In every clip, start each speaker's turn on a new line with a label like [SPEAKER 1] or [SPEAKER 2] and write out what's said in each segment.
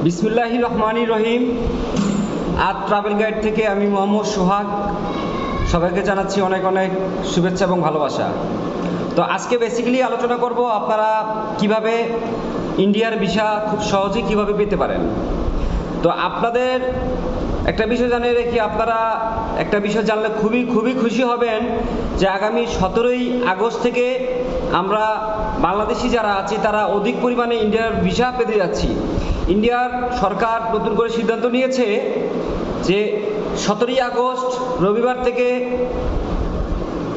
[SPEAKER 1] বিসমিল্লাহির রহমানির রহিম। আজ ট্রাভেল গাইড থেকে আমি মোহাম্মদ সোহাগ সবাইকে জানাচ্ছি অনেক অনেক শুভেচ্ছা এবং ভালোবাসা। তো আজকে বেসিক্যালি আলোচনা করব আপনারা কিভাবে ইন্ডিয়ার ভিসা খুব সহজেই কিভাবে পেতে পারেন। তো আপনাদের একটা বিষয় জানিয়ে রেখি, আপনারা একটা বিষয় জানলে খুবই খুবই খুশি হবেন যে আগামী 17ই আগস্ট থেকে আমরা বাংলাদেশি যারা আছি তারা অধিক পরিমাণে ইন্ডিয়ার ভিসা পেতে যাচ্ছি। ইন্ডিয়ার সরকার নতুন করে সিদ্ধান্ত নিয়েছে যে 17ই আগস্ট রবিবার থেকে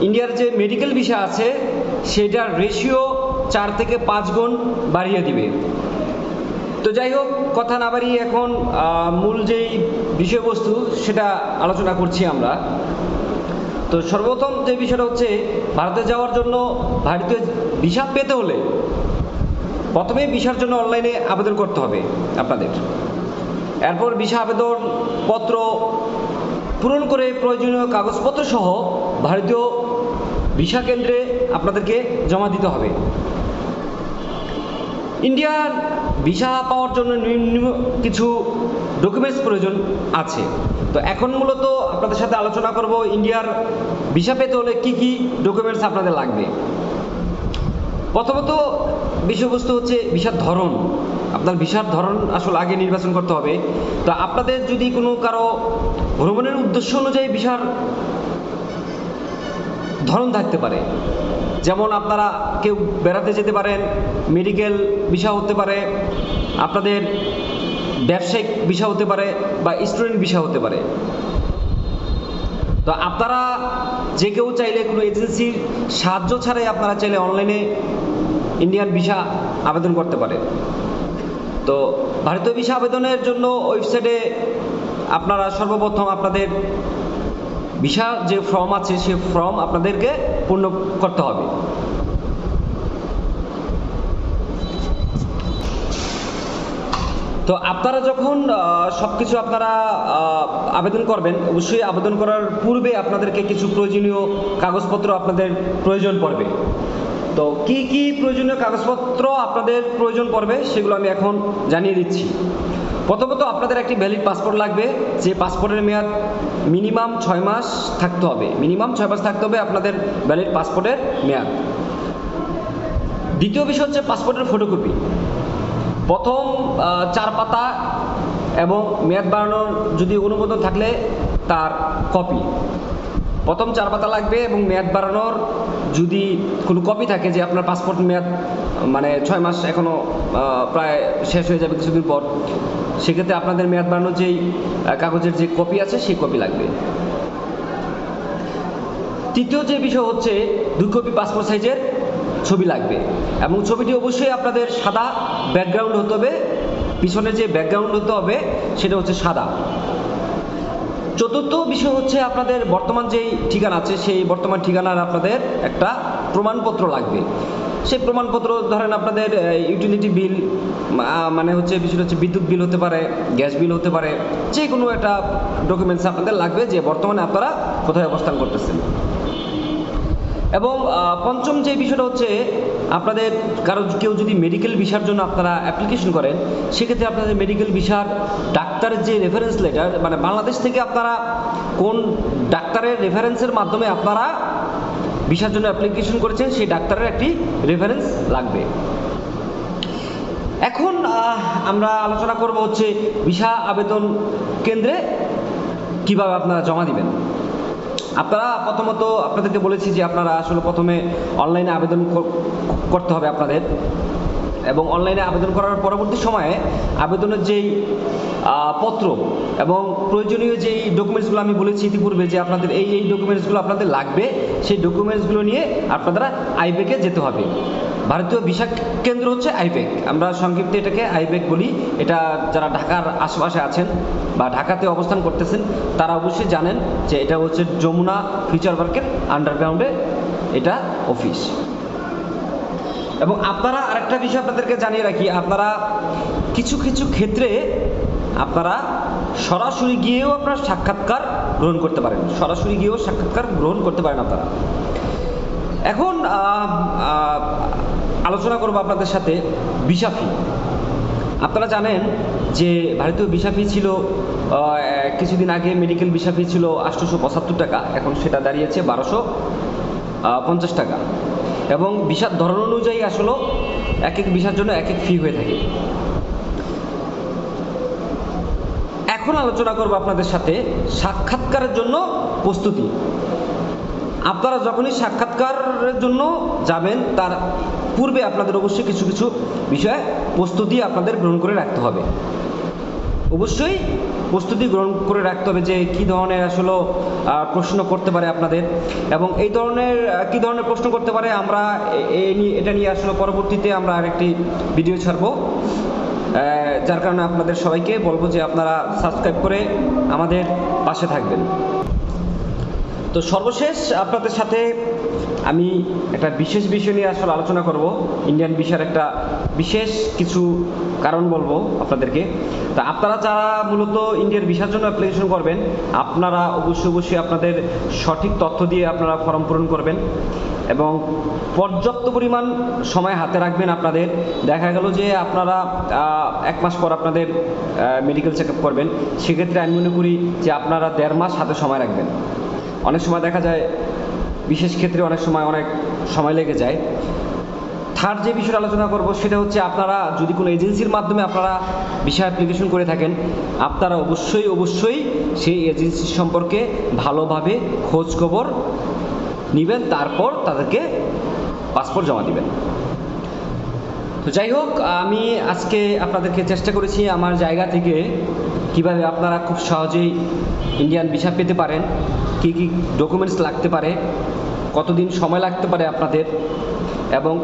[SPEAKER 1] ইন্ডিয়ার যে মেডিকেল ভিসা আছে সেটার রেশিও 4 থেকে 5 গুণ বাড়িয়ে দিবে। তো যাই হোক, কথা না বাড়িয়ে এখন মূল যেই বিষয়বস্তু সেটা আলোচনা করছি আমরা। তো সর্বপ্রথম যে বিষয়টা হচ্ছে, ভারতে যাওয়ার জন্য ভারতীয় ভিসা পেতে হলে প্রথমে ভিসার জন্য অনলাইনে আবেদন করতে হবে আপনাদের। এরপর ভিসা আবেদন পত্র পূরণ করে প্রয়োজনীয় কাগজপত্র সহ ভারতীয় ভিসা কেন্দ্রে আপনাদেরকে জমা দিতে হবে। ইন্ডিয়ার ভিসা পাওয়ার জন্য নিম্ন কিছু ডকুমেন্টস প্রয়োজন আছে। তো এখন মূলত আপনাদের সাথে আলোচনা করব ইন্ডিয়ার ভিসা পেতে হলে কি কি ডকুমেন্টস আপনাদের লাগবে। প্রথমত বিষয়বস্তু হচ্ছে ভিসার ধরন। আপনার ভিসার ধরন আসলে আগে নির্বাচন করতে হবে। তো আপনাদের যদি কোনো কারো ভ্রমণের উদ্দেশ্য অনুযায়ী ভিসার ধরন থাকতে পারে, যেমন আপনারা কেউ বেড়াতে যেতে পারেন, মেডিকেল ভিসা হতে পারে, আপনাদের ব্যবসায়িক ভিসা হতে পারে, বা স্টুডেন্ট ভিসা হতে পারে। তো আপনারা যে কেউ চাইলে কোনো এজেন্সির সাহায্য ছাড়াই আপনারা চাইলে অনলাইনে ইন্ডিয়ান ভিসা আবেদন করতে পারেন। তো ভারতীয় ভিসা আবেদনের জন্য ওয়েবসাইটে আপনারা সর্বপ্রথম আপনাদের ভিসা যে ফর্ম আছে সে ফর্ম আপনাদেরকে পূর্ণ করতে হবে। তো আপনারা যখন সবকিছু আপনারা আবেদন করবেন, অবশ্যই আবেদন করার পূর্বে আপনাদেরকে কিছু প্রয়োজনীয় কাগজপত্র আপনাদের প্রয়োজন পড়বে। তো কি কি প্রয়োজনীয় কাগজপত্র আপনাদের প্রয়োজন পড়বে সেগুলো আমি এখন জানিয়ে দিচ্ছি। প্রথমত আপনাদের একটি ভ্যালিড পাসপোর্ট লাগবে, যে পাসপোর্টের মেয়াদ মিনিমাম 6 মাস থাকতে হবে। মিনিমাম 6 মাস থাকতে হবে আপনাদের ভ্যালিড পাসপোর্টের মেয়াদ। দ্বিতীয় বিষয় হচ্ছে পাসপোর্টের ফটোকপি, প্রথম 4 পাতা এবং মেয়াদ বাড়ানোর যদি অনুমোদন থাকলে তার কপি। প্রথম 4 পাতা লাগবে এবং মেয়াদ বাড়ানোর যদি কোনো কপি থাকে, যে আপনার পাসপোর্ট মেয়াদ মানে 6 মাস এখনও প্রায় শেষ হয়ে যাবে কিছুদিন পর, সেক্ষেত্রে আপনাদের মেয়াদ বাড়ানোর যেই কাগজের যে কপি আছে সেই কপি লাগবে। তৃতীয় যে বিষয় হচ্ছে 2 কপি পাসপোর্ট সাইজের ছবি লাগবে, এবং ছবিটি অবশ্যই আপনাদের সাদা ব্যাকগ্রাউন্ড হতে হবে। পিছনে যে ব্যাকগ্রাউন্ড হতে হবে সেটা হচ্ছে সাদা। চতুর্থ বিষয় হচ্ছে আপনাদের বর্তমান যেই ঠিকানা আছে সেই বর্তমান ঠিকানার আপনাদের একটা প্রমাণপত্র লাগবে। সেই প্রমাণপত্র ধরেন আপনাদের ইউটিলিটি বিল, মানে হচ্ছে বিষয়টা হচ্ছে বিদ্যুৎ বিল হতে পারে, গ্যাস বিল হতে পারে, যে কোনো একটা ডকুমেন্টস আপনাদের লাগবে যে বর্তমানে আপনারা কোথায় অবস্থান করতেছেন। এবং পঞ্চম যে বিষয়টা হচ্ছে, আপনাদের কেউ যদি মেডিকেল ভিসার জন্য আপনারা অ্যাপ্লিকেশন করেন, সেক্ষেত্রে আপনাদের মেডিকেল ভিসার ডাক্তারের যে রেফারেন্স লেটার, মানে বাংলাদেশ থেকে আপনারা কোন ডাক্তারের রেফারেন্সের মাধ্যমে আপনারা ভিসার জন্য অ্যাপ্লিকেশন করেছেন সেই ডাক্তারের একটি রেফারেন্স লাগবে। এখন আমরা আলোচনা করব হচ্ছে ভিসা আবেদন কেন্দ্রে কিভাবে আপনারা জমা দিবেন। আপনারা প্রথমত আপনাদেরকে বলেছি যে আপনারা আসলে প্রথমে অনলাইনে আবেদন করতে হবে আপনাদের, এবং অনলাইনে আবেদন করার পরবর্তী সময়ে আবেদনের যেই পত্র এবং প্রয়োজনীয় যেই ডকুমেন্টসগুলো আমি বলেছি ইতিপূর্বে যে আপনাদের এই ডকুমেন্টসগুলো আপনাদের লাগবে, সেই ডকুমেন্টসগুলো নিয়ে আপনারা আইবেকে যেতে হবে। ভারতীয় ভিসা কেন্দ্র হচ্ছে আইবেক, আমরা সংক্ষিপ্ত এটাকে আইবেক বলি। এটা যারা ঢাকার আশেপাশে আছেন বা ঢাকাতে অবস্থান করতেছেন তারা অবশ্যই জানেন যে এটা হচ্ছে যমুনা ফিউচার পার্কের আন্ডারগ্রাউন্ডে এটা অফিস। এবং আপনারা আরেকটা বিষয় আপনাদেরকে জানিয়ে রাখি, আপনারা কিছু কিছু ক্ষেত্রে আপনারা সরাসরি গিয়েও আপনারা সাক্ষাৎকার গ্রহণ করতে পারেন, সরাসরি গিয়েও সাক্ষাৎকার গ্রহণ করতে পারেন আপনারা। এখন আলোচনা করব আপনাদের সাথে ভিসা ফি। আপনারা জানেন যে ভারতীয় ভিসা ফি ছিল কিছুদিন আগে মেডিকেল ভিসা ফি ছিল 875 টাকা, এখন সেটা দাঁড়িয়েছে 1250 টাকা, এবং ভিসার ধরন অনুযায়ী আসলে এক এক ভিসার জন্য এক এক ফি হয়ে থাকে। এখন আলোচনা করব আপনাদের সাথে সাক্ষাৎকারের জন্য প্রস্তুতি। আপনারা যখনই সাক্ষাৎকারের জন্য যাবেন তার পূর্বে আপনাদের অবশ্যই কিছু কিছু বিষয়ে প্রস্তুতি আপনাদের গ্রহণ করে রাখতে হবে। অবশ্যই প্রস্তুতি গ্রহণ করে রাখতে হবে যে কী ধরনের আসলে প্রশ্ন করতে পারে আপনাদের, এবং এই ধরনের কী ধরনের প্রশ্ন করতে পারে আমরা এটা নিয়ে আসলে পরবর্তীতে আমরা আরেকটি ভিডিও ছাড়বো। যার কারণে আপনাদের সবাইকে বলবো যে আপনারা সাবস্ক্রাইব করে আমাদের পাশে থাকবেন। তো সর্বশেষ আপনাদের সাথে আমি একটা বিশেষ বিষয় নিয়ে আসলে আলোচনা করব। ইন্ডিয়ান ভিসার একটা বিশেষ কিছু কারণ বলবো আপনাদেরকে। তা আপনারা যারা মূলত ইন্ডিয়ান ভিসার জন্য অ্যাপ্লিকেশন করবেন, আপনারা অবশ্যই আপনাদের সঠিক তথ্য দিয়ে আপনারা ফর্ম পূরণ করবেন এবং পর্যাপ্ত পরিমাণ সময় হাতে রাখবেন। আপনাদের দেখা গেল যে আপনারা 1 মাস পর আপনাদের মেডিকেল চেক আপ করবেন, সেক্ষেত্রে আমি মনে করি যে আপনারা 1.5 মাস হাতে সময় রাখবেন। অনেক সময় দেখা যায় বিশেষ ক্ষেত্রে অনেক সময় লেগে যায়। থার্ড যে বিষয়টা আলোচনা করব সেটা হচ্ছে আপনারা যদি কোনো এজেন্সির মাধ্যমে আপনারা ভিসা অ্যাপ্লিকেশন করে থাকেন, আপনারা অবশ্যই সেই এজেন্সি সম্পর্কে ভালোভাবে খোঁজ খবর নেবেন, তারপর তাদেরকে পাসপোর্ট জমা দিবেন। তো যাই হোক, আমি আজকে আপনাদেরকে চেষ্টা করেছি আমার জায়গা থেকে কিভাবে আপনারা খুব সহজেই ইন্ডিয়ান ভিসা পেতে পারেন, কী কী ডকুমেন্টস লাগতে পারে, কতদিন সময় লাগতে পারে আপনাদের, এবং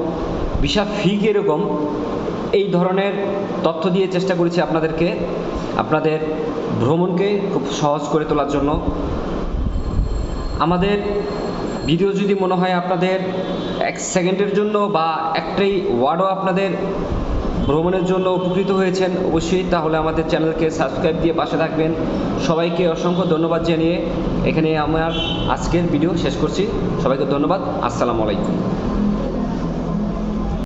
[SPEAKER 1] ভিসা ফি কীরকম, এই ধরনের তথ্য দিয়ে চেষ্টা করেছি আপনাদেরকে আপনাদের ভ্রমণকে খুব সহজ করে তোলার জন্য। আমাদের ভিডিও যদি মনে হয় আপনাদের 1 সেকেন্ডের জন্য বা একটাই ওয়ার্ডও আপনাদের ভ্রমণের জন্য উপকৃত হয়েছেন, অবশ্যই তাহলে আমাদের চ্যানেলকে সাবস্ক্রাইব দিয়ে পাশে থাকবেন। সবাইকে অসংখ্য ধন্যবাদ জানিয়ে এখানে আমার আজকের ভিডিও শেষ করছি। সবাইকে ধন্যবাদ। আসসালামু আলাইকুম।